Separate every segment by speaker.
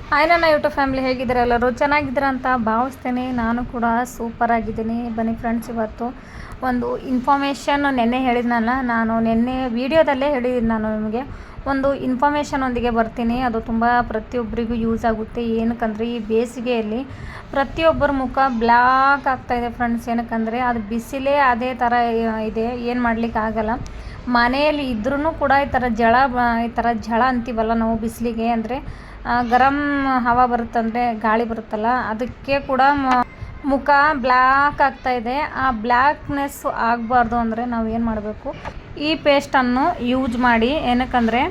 Speaker 1: Hi ನನ್ನ YouTube family, ಹೇಗಿದ್ದೀರಾ? ಎಲ್ಲರೂ ಚೆನ್ನಾಗಿದ್ದೀರಾ ಅಂತ ಭಾವಿಸ್ತೇನೆ. ನಾನು ಕೂಡ ಸೂಪರ್ ಆಗಿದ್ದೀನಿ. ಬನ್ನಿ ಫ್ರೆಂಡ್ಸ್, ಇವತ್ತು ಒಂದು ಇನ್ಫಾರ್ಮೇಷನ್ ನೆನ್ನೆ ಹೇಳಿದ್ನಲ್ಲ, ನಾನು ನೆನ್ನೆ ವೀಡಿಯೋದಲ್ಲೇ ಹೇಳಿದ್ದೀನಿ. ನಾನು ನಿಮಗೆ ಒಂದು ಇನ್ಫಾರ್ಮೇಷನ್ ಒಂದಿಗೆ ಬರ್ತೀನಿ. ಅದು ತುಂಬ ಪ್ರತಿಯೊಬ್ಬರಿಗೂ ಯೂಸ್ ಆಗುತ್ತೆ. ಏನಕ್ಕಂದರೆ ಈ ಬೇಸಿಗೆಯಲ್ಲಿ ಪ್ರತಿಯೊಬ್ಬರ ಮುಖ ಬ್ಲ್ಯಾಕ್ ಆಗ್ತಾಯಿದೆ ಫ್ರೆಂಡ್ಸ್. ಏನಕ್ಕಂದರೆ ಅದು ಬಿಸಿಲೇ ಅದೇ ಥರ ಇದೆ, ಏನು ಮಾಡಲಿಕ್ಕೆ ಆಗಲ್ಲ. ಮನೆಯಲ್ಲಿ ಇದ್ರೂ ಕೂಡ ಈ ಥರ ಜಳ ಅಂತೀವಲ್ಲ ನಾವು ಬಿಸಿಲಿಗೆ, ಅಂದರೆ ಗರಂ ಹವಾ ಬರುತ್ತಂದರೆ ಗಾಳಿ ಬರುತ್ತಲ್ಲ, ಅದಕ್ಕೆ ಕೂಡ ಮುಖ ಬ್ಲ್ಯಾಕ್ ಆಗ್ತಾಯಿದೆ. ಆ ಬ್ಲ್ಯಾಕ್ನೆಸ್ ಆಗಬಾರ್ದು ಅಂದರೆ ನಾವು ಏನು ಮಾಡಬೇಕು, ಈ ಪೇಸ್ಟನ್ನು ಯೂಸ್ ಮಾಡಿ. ಏನಕ್ಕಂದರೆ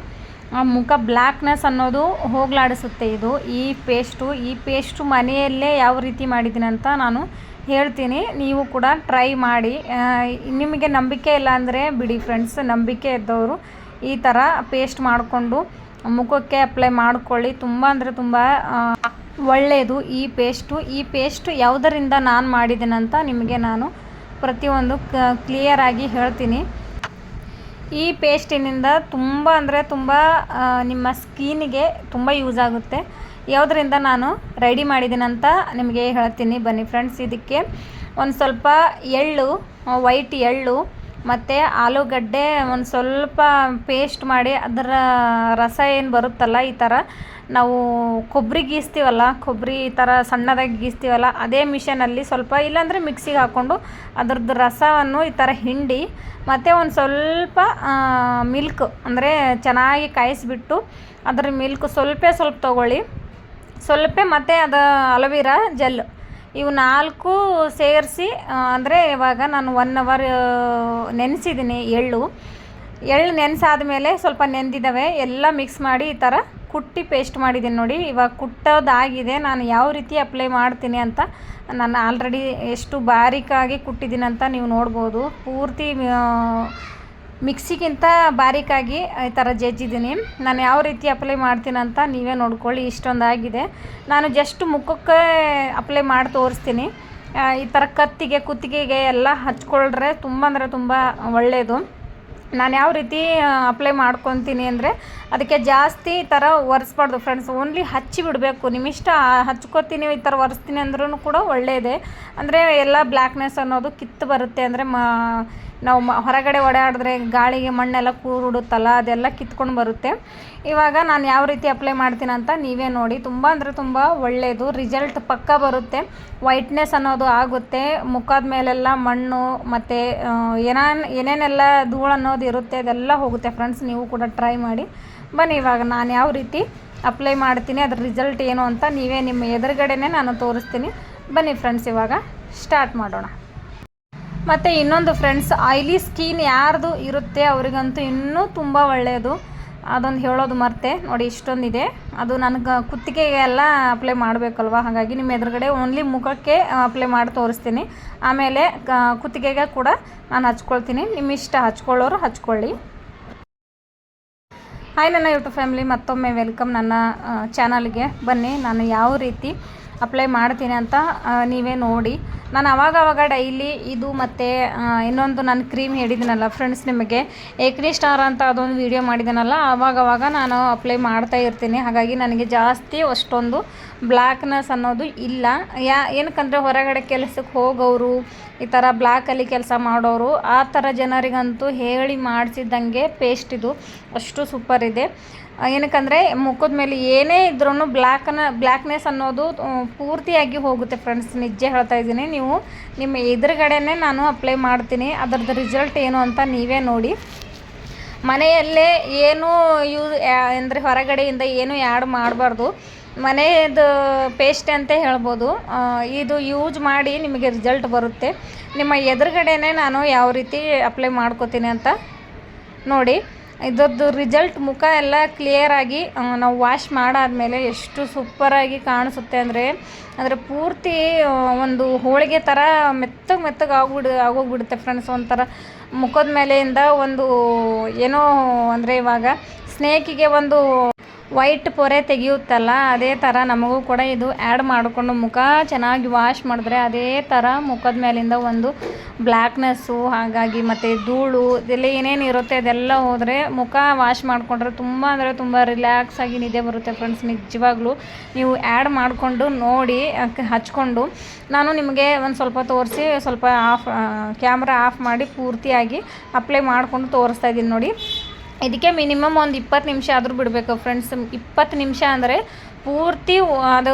Speaker 1: ಆ ಮುಖ ಬ್ಲ್ಯಾಕ್ನೆಸ್ ಅನ್ನೋದು ಹೋಗಲಾಡಿಸುತ್ತೆ ಈ ಪೇಸ್ಟು ಮನೆಯಲ್ಲೇ ಯಾವ ರೀತಿ ಮಾಡಿದ್ದೀನಿ ಅಂತ ನಾನು ಹೇಳ್ತೀನಿ. ನೀವು ಕೂಡ ಟ್ರೈ ಮಾಡಿ. ನಿಮಗೆ ನಂಬಿಕೆ ಇಲ್ಲ ಅಂದರೆ ಬಿಡಿ ಫ್ರೆಂಡ್ಸ್, ನಂಬಿಕೆ ಇದ್ದವರು ಈ ಥರ ಪೇಸ್ಟ್ ಮಾಡಿಕೊಂಡು ಮುಖಕ್ಕೆ ಅಪ್ಲೈ ಮಾಡ್ಕೊಳ್ಳಿ. ತುಂಬ ಅಂದರೆ ತುಂಬ ಒಳ್ಳೆಯದು ಈ ಪೇಸ್ಟು ಯಾವುದರಿಂದ ನಾನು ಮಾಡಿದ್ದೀನಂತ ನಿಮಗೆ ನಾನು ಪ್ರತಿಯೊಂದು ಕ್ಲಿಯರಾಗಿ ಹೇಳ್ತೀನಿ. ಈ ಪೇಸ್ಟಿನಿಂದ ತುಂಬ ಅಂದರೆ ತುಂಬ ನಿಮ್ಮ ಸ್ಕಿನ್ನಿಗೆ ತುಂಬ ಯೂಸ್ ಆಗುತ್ತೆ. ಯಾವುದರಿಂದ ನಾನು ರೆಡಿ ಮಾಡಿದ್ದೀನಂತ ನಿಮಗೆ ಹೇಳ್ತೀನಿ. ಬನ್ನಿ ಫ್ರೆಂಡ್ಸ್, ಇದಕ್ಕೆ ಒಂದು ಸ್ವಲ್ಪ ಎಳ್ಳು, ವೈಟ್ ಎಳ್ಳು ಮತ್ತು ಆಲೂಗಡ್ಡೆ ಒಂದು ಸ್ವಲ್ಪ ಪೇಸ್ಟ್ ಮಾಡಿ, ಅದರ ರಸ ಏನು ಬರುತ್ತಲ್ಲ, ಈ ಥರ ನಾವು ಕೊಬ್ಬರಿ ಗೀಸ್ತೀವಲ್ಲ, ಕೊಬ್ಬರಿ ಈ ಥರ ಸಣ್ಣದಾಗಿ ಗೀಸ್ತೀವಲ್ಲ, ಅದೇ ಮಿಷನಲ್ಲಿ ಸ್ವಲ್ಪ, ಇಲ್ಲಾಂದರೆ ಮಿಕ್ಸಿಗೆ ಹಾಕ್ಕೊಂಡು ಅದರದ್ದು ರಸವನ್ನು ಈ ಥರ ಹಿಂಡಿ, ಮತ್ತು ಒಂದು ಸ್ವಲ್ಪ ಮಿಲ್ಕ್ ಅಂದರೆ ಚೆನ್ನಾಗಿ ಕಾಯಿಸಿಬಿಟ್ಟು ಅದರ ಮಿಲ್ಕ್ ಸ್ವಲ್ಪ ತೊಗೊಳ್ಳಿ, ಮತ್ತು ಅದು ಅಲೋವೆರಾ ಜೆಲ್, ಇವು 4 ಸೇರಿಸಿ, ಅಂದರೆ ಇವಾಗ ನಾನು 1 hour ನೆನೆಸಿದ್ದೀನಿ. ಎಳ್ಳು ನೆನೆಸಾದ ಮೇಲೆ ಸ್ವಲ್ಪ ನೆಂದಿದ್ದಾವೆ ಎಲ್ಲ ಮಿಕ್ಸ್ ಮಾಡಿ ಈ ಥರ ಕುಟ್ಟಿ ಪೇಸ್ಟ್ ಮಾಡಿದ್ದೀನಿ ನೋಡಿ. ಇವಾಗ ಕುಟ್ಟೋದಾಗಿದೆ. ನಾನು ಯಾವ ರೀತಿ ಅಪ್ಲೈ ಮಾಡ್ತೀನಿ ಅಂತ ನಾನು ಆಲ್ರೆಡಿ ಎಷ್ಟು ಬಾರೀಕಾಗಿ ಕುಟ್ಟಿದ್ದೀನಿ ಅಂತ ನೀವು ನೋಡ್ಬೋದು. ಪೂರ್ತಿ ಮಿಕ್ಸಿಗಿಂತ ಬಾರೀಕಾಗಿ ಈ ಥರ ಜಜ್ಜಿದ್ದೀನಿ. ನಾನು ಯಾವ ರೀತಿ ಅಪ್ಲೈ ಮಾಡ್ತೀನಿ ಅಂತ ನೀವೇ ನೋಡ್ಕೊಳ್ಳಿ. ಇಷ್ಟೊಂದಾಗಿದೆ. ನಾನು ಜಸ್ಟ್ ಮುಖಕ್ಕೆ ಅಪ್ಲೈ ಮಾಡಿ ತೋರಿಸ್ತೀನಿ. ಈ ಥರ ಕುತ್ತಿಗೆಗೆ ಎಲ್ಲ ಹಚ್ಕೊಳ್ರೆ ತುಂಬ ಅಂದರೆ ತುಂಬ ಒಳ್ಳೆಯದು. ನಾನು ಯಾವ ರೀತಿ ಅಪ್ಲೈ ಮಾಡ್ಕೊತೀನಿ ಅಂದರೆ, ಅದಕ್ಕೆ ಜಾಸ್ತಿ ಈ ಥರ ಒರೆಸ್ಬಾರ್ದು ಫ್ರೆಂಡ್ಸ್, ಓನ್ಲಿ ಹಚ್ಚಿ ಬಿಡಬೇಕು. ನಿಮ್ಮಿಷ್ಟ, ಹಚ್ಕೋತೀನಿ ಈ ಥರ ಒರೆಸ್ತೀನಿ ಅಂದ್ರೂ ಕೂಡ ಒಳ್ಳೆಯದೇ. ಅಂದರೆ ಎಲ್ಲ ಬ್ಲ್ಯಾಕ್ನೆಸ್ ಅನ್ನೋದು ಕಿತ್ತು ಬರುತ್ತೆ. ಅಂದರೆ ನಾವು ಹೊರಗಡೆ ಓಡಾಡಿದ್ರೆ ಗಾಳಿಗೆ ಮಣ್ಣೆಲ್ಲ ಕೂರುಡುತ್ತಲ್ಲ, ಅದೆಲ್ಲ ಕಿತ್ಕೊಂಡು ಬರುತ್ತೆ. ಇವಾಗ ನಾನು ಯಾವ ರೀತಿ ಅಪ್ಲೈ ಮಾಡ್ತೀನಿ ಅಂತ ನೀವೇ ನೋಡಿ. ತುಂಬ ಅಂದರೆ ತುಂಬ ಒಳ್ಳೆಯದು, ರಿಸಲ್ಟ್ ಪಕ್ಕ ಬರುತ್ತೆ. ವೈಟ್ನೆಸ್ ಅನ್ನೋದು ಆಗುತ್ತೆ. ಮುಖದ ಮೇಲೆಲ್ಲ ಮಣ್ಣು ಮತ್ತು ಏನೇನೆಲ್ಲ ಧೂಳು ಅನ್ನೋದು ಇರುತ್ತೆ, ಅದೆಲ್ಲ ಹೋಗುತ್ತೆ ಫ್ರೆಂಡ್ಸ್. ನೀವು ಕೂಡ ಟ್ರೈ ಮಾಡಿ. ಬನ್ನಿ, ಇವಾಗ ನಾನು ಯಾವ ರೀತಿ ಅಪ್ಲೈ ಮಾಡ್ತೀನಿ, ಅದ್ರ ರಿಸಲ್ಟ್ ಏನು ಅಂತ ನೀವೇ ನಿಮ್ಮ ಎದುರುಗಡೆನೇ ನಾನು ತೋರಿಸ್ತೀನಿ. ಬನ್ನಿ ಫ್ರೆಂಡ್ಸ್, ಇವಾಗ ಸ್ಟಾರ್ಟ್ ಮಾಡೋಣ. ಮತ್ತು ಇನ್ನೊಂದು ಫ್ರೆಂಡ್ಸ್, ಆಯ್ಲಿ ಸ್ಕಿನ್ ಯಾರ್ದು ಇರುತ್ತೆ ಅವರಿಗಂತೂ ಇನ್ನೂ ತುಂಬ ಒಳ್ಳೆಯದು. ಅದೊಂದು ಹೇಳೋದು ಮರ್ತೆ ನೋಡಿ. ಇಷ್ಟೊಂದಿದೆ. ಅದು ನನಗೆ ಕುತ್ತಿಗೆಗೆ ಎಲ್ಲ ಅಪ್ಲೈ ಮಾಡಬೇಕಲ್ವ, ಹಾಗಾಗಿ ನಿಮ್ಮ ಎದುರುಗಡೆ ಓನ್ಲಿ ಮುಖಕ್ಕೆ ಅಪ್ಲೈ ಮಾಡಿ ತೋರಿಸ್ತೀನಿ. ಆಮೇಲೆ ಕುತ್ತಿಗೆಗೆ ಕೂಡ ನಾನು ಹಚ್ಕೊಳ್ತೀನಿ. ನಿಮ್ಮ ಇಷ್ಟ, ಹಚ್ಕೊಳ್ಳೋರು ಹಚ್ಕೊಳ್ಳಿ. ಹಾಯ್ ನನ್ನ ಯೂಟ್ಯೂಬ್ ಫ್ಯಾಮಿಲಿ, ಮತ್ತೊಮ್ಮೆ ವೆಲ್ಕಮ್ ನನ್ನ ಚಾನಲ್ಗೆ. ಬನ್ನಿ, ನಾನು ಯಾವ ರೀತಿ ಅಪ್ಲೈ ಮಾಡ್ತೀನಿ ಅಂತ ನೀವೇ ನೋಡಿ. ನಾನು ಆವಾಗ ಡೈಲಿ ಇದು ಮತ್ತು ಇನ್ನೊಂದು ನಾನು ಕ್ರೀಮ್ ಹೇಳಿದ್ದೀನಲ್ಲ ಫ್ರೆಂಡ್ಸ್ ನಿಮಗೆ, ಏಕ್ನಿ ಸ್ಟಾರ್ ಅಂತ ಅದೊಂದು ವೀಡಿಯೋ ಮಾಡಿದ್ದೀನಲ್ಲ, ಆವಾಗ ನಾನು ಅಪ್ಲೈ ಮಾಡ್ತಾ ಇರ್ತೀನಿ. ಹಾಗಾಗಿ ನನಗೆ ಜಾಸ್ತಿ ಅಷ್ಟೊಂದು ಬ್ಲ್ಯಾಕ್ನೆಸ್ ಅನ್ನೋದು ಇಲ್ಲ. ಏನಕ್ಕಂದರೆ ಹೊರಗಡೆ ಕೆಲಸಕ್ಕೆ ಹೋಗೋರು, ಈ ಥರ ಬ್ಲ್ಯಾಕಲ್ಲಿ ಕೆಲಸ ಮಾಡೋರು, ಆ ಥರ ಜನರಿಗಂತೂ ಹೇಳಿ ಮಾಡಿಸಿದ್ದಂಗೆ ಪೇಸ್ಟ್ ಇದು. ಅಷ್ಟು ಸೂಪರ್ ಇದೆ. ಏನಕ್ಕಂದರೆ ಮುಖದ ಮೇಲೆ ಏನೇ ಇದ್ರೂ ಬ್ಲ್ಯಾಕ್ನೆಸ್ ಅನ್ನೋದು ಪೂರ್ತಿಯಾಗಿ ಹೋಗುತ್ತೆ ಫ್ರೆಂಡ್ಸ್. ನಿಜ ಹೇಳ್ತಾ ಇದ್ದೀನಿ. ನೀವು ನಿಮ್ಮ ಎದುರುಗಡೆನೇ ನಾನು ಅಪ್ಲೈ ಮಾಡ್ತೀನಿ. ಅದರದ್ದು ರಿಸಲ್ಟ್ ಏನು ಅಂತ ನೀವೇ ನೋಡಿ. ಮನೆಯಲ್ಲೇ ಏನು ಅಂದರೆ ಹೊರಗಡೆಯಿಂದ ಏನು ಆ್ಯಡ್ ಮಾಡಬಾರ್ದು. ಮನೆಯದು ಪೇಸ್ಟ್ ಅಂತ ಹೇಳ್ಬೋದು. ಇದು ಯೂಸ್ ಮಾಡಿ ನಿಮಗೆ ರಿಸಲ್ಟ್ ಬರುತ್ತೆ. ನಿಮ್ಮ ಎದುರುಗಡೆನೇ ನಾನು ಯಾವ ರೀತಿ ಅಪ್ಲೈ ಮಾಡ್ಕೋತೀನಿ ಅಂತ ನೋಡಿ. ಇದರದ್ದು ರಿಸಲ್ಟ್ ಮುಖ ಎಲ್ಲ ಕ್ಲಿಯರಾಗಿ ನಾವು ವಾಶ್ ಮಾಡಾದಮೇಲೆ ಎಷ್ಟು ಸೂಪರಾಗಿ ಕಾಣಿಸುತ್ತೆ ಅಂದರೆ ಪೂರ್ತಿ ಒಂದು ಹೋಳಿಗೆ ಥರ ಮೆತ್ತಗೆ ಆಗೋಗ್ಬಿಡುತ್ತೆ ಫ್ರೆಂಡ್ಸ್. ಒಂಥರ ಮುಖದ ಮೇಲೆಯಿಂದ ಒಂದು ಏನೋ ಅಂದರೆ ಇವಾಗ ಸ್ನೇಕಿಗೆ ಒಂದು ವೈಟ್ ಪೊರೆ ತೆಗೆಯುತ್ತಲ್ಲ ಅದೇ ಥರ ನಮಗೂ ಕೂಡ ಇದು ಆ್ಯಡ್ ಮಾಡಿಕೊಂಡು ಮುಖ ಚೆನ್ನಾಗಿ ವಾಶ್ ಮಾಡಿದ್ರೆ ಅದೇ ಥರ ಮುಖದ ಮೇಲಿಂದ ಒಂದು ಬ್ಲ್ಯಾಕ್ನೆಸ್ಸು ಹಾಗಾಗಿ ಮತ್ತು ಧೂಳು ಇದೆಲ್ಲ ಏನೇನು ಇರುತ್ತೆ ಅದೆಲ್ಲ ಹೋದರೆ ಮುಖ ವಾಶ್ ಮಾಡಿಕೊಂಡ್ರೆ ತುಂಬ ಅಂದರೆ ತುಂಬ ರಿಲ್ಯಾಕ್ಸ್ ಆಗಿ ನಿದ್ದೆ ಬರುತ್ತೆ ಫ್ರೆಂಡ್ಸ್. ನಿಜವಾಗ್ಲೂ ನೀವು ಆ್ಯಡ್ ಮಾಡಿಕೊಂಡು ನೋಡಿ ಹಚ್ಕೊಂಡು ನಾನು ನಿಮಗೆ ಒಂದು ಸ್ವಲ್ಪ ತೋರಿಸಿ ಸ್ವಲ್ಪ ಕ್ಯಾಮ್ರಾ ಆಫ್ ಮಾಡಿ ಪೂರ್ತಿಯಾಗಿ ಅಪ್ಲೈ ಮಾಡಿಕೊಂಡು ತೋರಿಸ್ತಾ ಇದ್ದೀನಿ ನೋಡಿ. ಇದಕ್ಕೆ ಮಿನಿಮಮ್ ಒಂದು 20 ನಿಮಿಷ ಆದರೂ ಬಿಡಬೇಕು ಫ್ರೆಂಡ್ಸ್. 20 ನಿಮಿಷ ಅಂದರೆ ಪೂರ್ತಿ ಅದು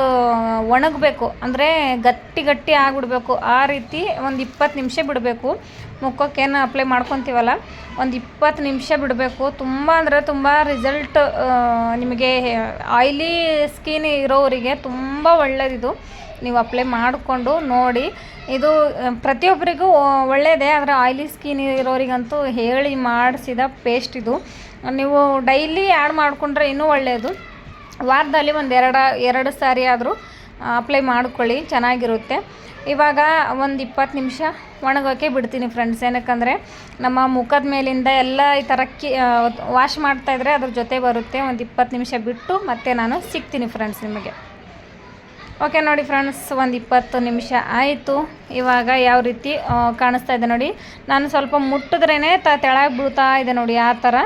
Speaker 1: ಒಣಗಬೇಕು, ಅಂದರೆ ಗಟ್ಟಿ ಆಗಿಬಿಡ್ಬೇಕು. ಆ ರೀತಿ ಒಂದು 20 ನಿಮಿಷ ಬಿಡಬೇಕು. ಮುಖಕ್ಕೇನು ಅಪ್ಲೈ ಮಾಡ್ಕೊತೀವಲ್ಲ ಒಂದು 20 ನಿಮಿಷ ಬಿಡಬೇಕು. ತುಂಬ ಅಂದರೆ ತುಂಬ ರಿಸಲ್ಟ್ ನಿಮಗೆ ಆಯ್ಲಿ ಸ್ಕಿನ್ ಇರೋರಿಗೆ ತುಂಬ ಒಳ್ಳೆಯದಿದು. ನೀವು ಅಪ್ಲೈ ಮಾಡಿಕೊಂಡು ನೋಡಿ. ಇದು ಪ್ರತಿಯೊಬ್ಬರಿಗೂ ಒಳ್ಳೆಯದೇ, ಆದರೆ ಆಯ್ಲಿ ಸ್ಕಿನ್ ಇರೋರಿಗಂತೂ ಹೇಳಿ ಮಾಡಿಸಿದ ಪೇಸ್ಟ್ ಇದು. ನೀವು ಡೈಲಿ ಆ್ಯಡ್ ಮಾಡಿಕೊಂಡ್ರೆ ಇನ್ನೂ ಒಳ್ಳೆಯದು. ವಾರದಲ್ಲಿ ಎರಡು ಸಾರಿ ಆದರೂ ಅಪ್ಲೈ ಮಾಡ್ಕೊಳ್ಳಿ, ಚೆನ್ನಾಗಿರುತ್ತೆ. ಇವಾಗ ಒಂದು 20 ನಿಮಿಷ ಒಣಗೋಕ್ಕೆ ಬಿಡ್ತೀನಿ ಫ್ರೆಂಡ್ಸ್. ಏನಕ್ಕಂದರೆ ನಮ್ಮ ಮುಖದ ಮೇಲಿಂದ ಎಲ್ಲ ಈ ಥರ ವಾಶ್ ಮಾಡ್ತಾಯಿದ್ರೆ ಅದ್ರ ಜೊತೆ ಬರುತ್ತೆ. ಒಂದು 20 ನಿಮಿಷ ಬಿಟ್ಟು ಮತ್ತೆ ನಾನು ಸಿಗ್ತೀನಿ ಫ್ರೆಂಡ್ಸ್ ನಿಮಗೆ. ಓಕೆ ನೋಡಿ ಫ್ರೆಂಡ್ಸ್, ಒಂದು 20 ನಿಮಿಷ ಆಯಿತು. ಇವಾಗ ಯಾವ ರೀತಿ ಕಾಣಿಸ್ತಾ ಇದೆ ನೋಡಿ. ನಾನು ಸ್ವಲ್ಪ ಮುಟ್ಟಿದ್ರೇ ತೆಳಗೆ ಬೀಳ್ತಾ ಇದೆ ನೋಡಿ, ಆ ಥರ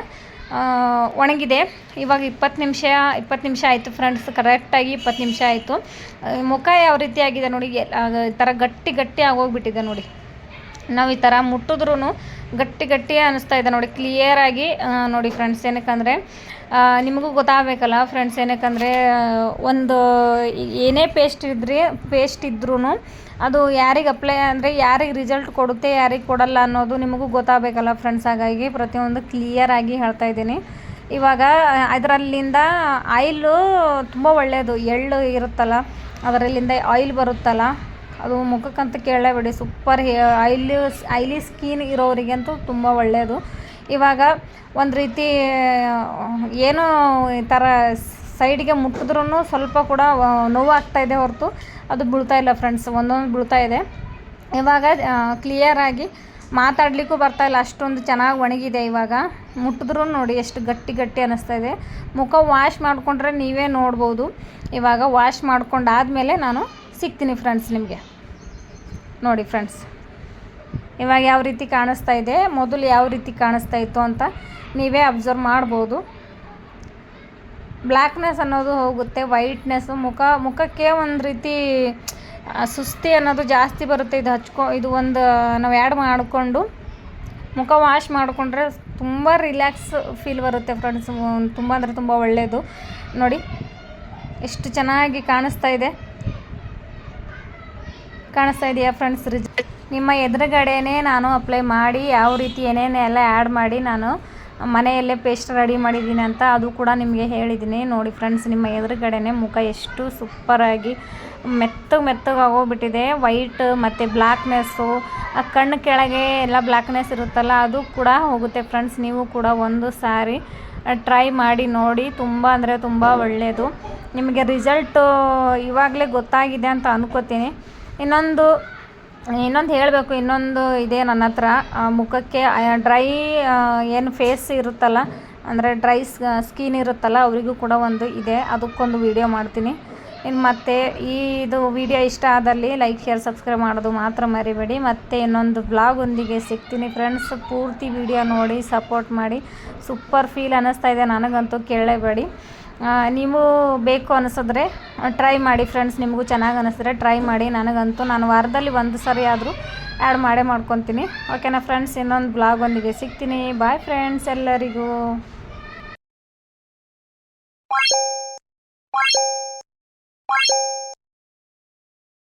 Speaker 1: ಒಣಗಿದೆ. ಇವಾಗ 20 ನಿಮಿಷ ಆಯಿತು ಫ್ರೆಂಡ್ಸ್. ಕರೆಕ್ಟಾಗಿ 20 ನಿಮಿಷ ಆಯಿತು. ಮುಖ ಯಾವ ರೀತಿ ಆಗಿದೆ ನೋಡಿ, ಈ ಥರ ಗಟ್ಟಿ ಆಗೋಗ್ಬಿಟ್ಟಿದೆ ನೋಡಿ. ನಾವು ಈ ಥರ ಮುಟ್ಟಿದ್ರೂ ಗಟ್ಟಿ ಅನ್ನಿಸ್ತಾ ಇದೆ ನೋಡಿ, ಕ್ಲಿಯರಾಗಿ ನೋಡಿ ಫ್ರೆಂಡ್ಸ್. ಏನಕ್ಕಂದರೆ ನಿಮಗೂ ಗೊತ್ತಾಗಬೇಕಲ್ಲ ಫ್ರೆಂಡ್ಸ್. ಏನಕ್ಕಂದರೆ ಒಂದು ಏನೇ ಪೇಸ್ಟ್ ಇದ್ರೂ ಅದು ಯಾರಿಗೆ ಅಪ್ಲೈ ಅಂದರೆ ಯಾರಿಗೆ ರಿಸಲ್ಟ್ ಕೊಡುತ್ತೆ ಯಾರಿಗೆ ಕೊಡಲ್ಲ ಅನ್ನೋದು ನಿಮಗೂ ಗೊತ್ತಾಗಬೇಕಲ್ಲ ಫ್ರೆಂಡ್ಸ್. ಹಾಗಾಗಿ ಪ್ರತಿಯೊಂದು ಕ್ಲಿಯರಾಗಿ ಹೇಳ್ತಾ ಇದ್ದೀನಿ. ಇವಾಗ ಅದರಲ್ಲಿಂದ ಆಯಿಲು ತುಂಬ ಒಳ್ಳೆಯದು. ಎಳ್ಳು ಇರುತ್ತಲ್ಲ ಅದರಲ್ಲಿಂದ ಆಯಿಲ್ ಬರುತ್ತಲ್ಲ, ಅದು ಮುಖಕ್ಕಂತ ಕೇಳಲೇಬೇಡಿ. ಸೂಪರ್ ಆಯ್ಲಿ ಸ್ಕಿನ್ ಇರೋರಿಗಂತೂ ತುಂಬ ಒಳ್ಳೆಯದು. ಇವಾಗ ಒಂದು ರೀತಿ ಏನೋ ಈ ಥರ ಸೈಡಿಗೆ ಮುಟ್ಟಿದ್ರೂ ಸ್ವಲ್ಪ ಕೂಡ ನೋವಾಗ್ತಾಯಿದೆ ಹೊರತು ಅದು ಬೀಳ್ತಾ ಇಲ್ಲ ಫ್ರೆಂಡ್ಸ್. ಒಂದೊಂದು ಬೀಳ್ತಾ ಇದೆ. ಇವಾಗ ಕ್ಲಿಯರಾಗಿ ಮಾತಾಡಲಿಕ್ಕೂ ಬರ್ತಾಯಿಲ್ಲ, ಅಷ್ಟೊಂದು ಚೆನ್ನಾಗಿ ಒಣಗಿದೆ. ಇವಾಗ ಮುಟ್ಟಿದ್ರೂ ನೋಡಿ ಎಷ್ಟು ಗಟ್ಟಿ ಅನ್ನಿಸ್ತಾ ಇದೆ. ಮುಖ ವಾಶ್ ಮಾಡಿಕೊಂಡ್ರೆ ನೀವೇ ನೋಡ್ಬೋದು. ಇವಾಗ ವಾಶ್ ಮಾಡ್ಕೊಂಡಾದಮೇಲೆ ನಾನು ಸಿಗ್ತೀನಿ ಫ್ರೆಂಡ್ಸ್ ನಿಮಗೆ. ನೋಡಿ ಫ್ರೆಂಡ್ಸ್, ಇವಾಗ ಯಾವ ರೀತಿ ಕಾಣಿಸ್ತಾ ಇದೆ, ಮೊದಲು ಯಾವ ರೀತಿ ಕಾಣಿಸ್ತಾ ಇತ್ತು ಅಂತ ನೀವೇ ಅಬ್ಸರ್ವ್ ಮಾಡ್ಬೋದು. ಬ್ಲ್ಯಾಕ್ನೆಸ್ ಅನ್ನೋದು ಹೋಗುತ್ತೆ, ವೈಟ್ನೆಸ್ಸು ಮುಖಕ್ಕೆ ಒಂದು ರೀತಿ ಸುಸ್ತಿ ಅನ್ನೋದು ಜಾಸ್ತಿ ಬರುತ್ತೆ. ಇದು ಒಂದು ನಾವು ಆ್ಯಡ್ ಮಾಡಿಕೊಂಡು ಮುಖ ವಾಶ್ ಮಾಡಿಕೊಂಡ್ರೆ ತುಂಬ ರಿಲ್ಯಾಕ್ಸ್ ಫೀಲ್ ಬರುತ್ತೆ ಫ್ರೆಂಡ್ಸ್. ತುಂಬ ಅಂದರೆ ತುಂಬ ಒಳ್ಳೆಯದು. ನೋಡಿ ಎಷ್ಟು ಚೆನ್ನಾಗಿ ಕಾಣಿಸ್ತಾ ಇದೆಯಾ ಫ್ರೆಂಡ್ಸ್. ನಿಮ್ಮ ಎದುರುಗಡೆನೇ ನಾನು ಅಪ್ಲೈ ಮಾಡಿ ಯಾವ ರೀತಿ ಏನೇನೆಲ್ಲ ಆ್ಯಡ್ ಮಾಡಿ ನಾನು ಮನೆಯಲ್ಲೇ ಪೇಸ್ಟ್ ರೆಡಿ ಮಾಡಿದ್ದೀನಿ ಅಂತ ಅದು ಕೂಡ ನಿಮಗೆ ಹೇಳಿದ್ದೀನಿ. ನೋಡಿ ಫ್ರೆಂಡ್ಸ್, ನಿಮ್ಮ ಎದುರುಗಡೆನೇ ಮುಖ ಎಷ್ಟು ಸೂಪರಾಗಿ ಮೆತ್ತಗಾಗೋಗ್ಬಿಟ್ಟಿದೆ. ವೈಟ್ ಮತ್ತು ಬ್ಲ್ಯಾಕ್ನೆಸ್ಸು, ಆ ಕಣ್ಣು ಕೆಳಗೆ ಎಲ್ಲ ಬ್ಲ್ಯಾಕ್ನೆಸ್ ಇರುತ್ತಲ್ಲ ಅದು ಕೂಡ ಹೋಗುತ್ತೆ ಫ್ರೆಂಡ್ಸ್. ನೀವು ಕೂಡ ಒಂದು ಸಾರಿ ಟ್ರೈ ಮಾಡಿ ನೋಡಿ. ತುಂಬ ಅಂದರೆ ತುಂಬ ಒಳ್ಳೆಯದು. ನಿಮಗೆ ರಿಸಲ್ಟು ಇವಾಗಲೇ ಗೊತ್ತಾಗಿದೆ ಅಂತ ಅನ್ಕೋತೀನಿ. ಇನ್ನೊಂದು ಹೇಳಬೇಕು, ಇನ್ನೊಂದು ಇದೆ ನನ್ನ ಹತ್ರ. ಮುಖಕ್ಕೆ ಡ್ರೈ ಏನು ಫೇಸ್ ಇರುತ್ತಲ್ಲ, ಅಂದರೆ ಡ್ರೈ ಸ್ಕಿನ್ ಇರುತ್ತಲ್ಲ ಅವರಿಗೂ ಕೂಡ ಒಂದು ಇದೆ. ಅದಕ್ಕೊಂದು ವಿಡಿಯೋ ಮಾಡ್ತೀನಿ. ಇನ್ನು ಮತ್ತೆ ಇದು ವಿಡಿಯೋ ಇಷ್ಟ ಆದಲ್ಲಿ ಲೈಕ್ ಶೇರ್ ಸಬ್ಸ್ಕ್ರೈಬ್ ಮಾಡೋದು ಮಾತ್ರ ಮರಿಬೇಡಿ. ಮತ್ತು ಇನ್ನೊಂದು ಬ್ಲಾಗೊಂದಿಗೆ ಸಿಗ್ತೀನಿ ಫ್ರೆಂಡ್ಸ್. ಪೂರ್ತಿ ವಿಡಿಯೋ ನೋಡಿ ಸಪೋರ್ಟ್ ಮಾಡಿ. ಸೂಪರ್ ಫೀಲ್ ಅನ್ನಿಸ್ತಾ ಇದೆ ನನಗಂತೂ, ಕೇಳಲೇಬೇಡಿ. ನೀವು ಬೇಕು ಅನಿಸಿದ್ರೆ ಟ್ರೈ ಮಾಡಿ ಫ್ರೆಂಡ್ಸ್. ನಿಮಗೂ ಚೆನ್ನಾಗಿ ಅನ್ನಿಸಿದ್ರೆ ಟ್ರೈ ಮಾಡಿ. ನನಗಂತೂ ನಾನು ವಾರದಲ್ಲಿ ಒಂದು ಸರಿ ಆದರೂ ಆ್ಯಡ್ ಮಾಡ್ಕೊತೀನಿ. ಓಕೆನಾ ಫ್ರೆಂಡ್ಸ್, ಇನ್ನೊಂದು ಬ್ಲಾಗೊಂದಿಗೆ ಸಿಗ್ತೀನಿ. ಬಾಯ್ ಫ್ರೆಂಡ್ಸ್ ಎಲ್ಲರಿಗೂ.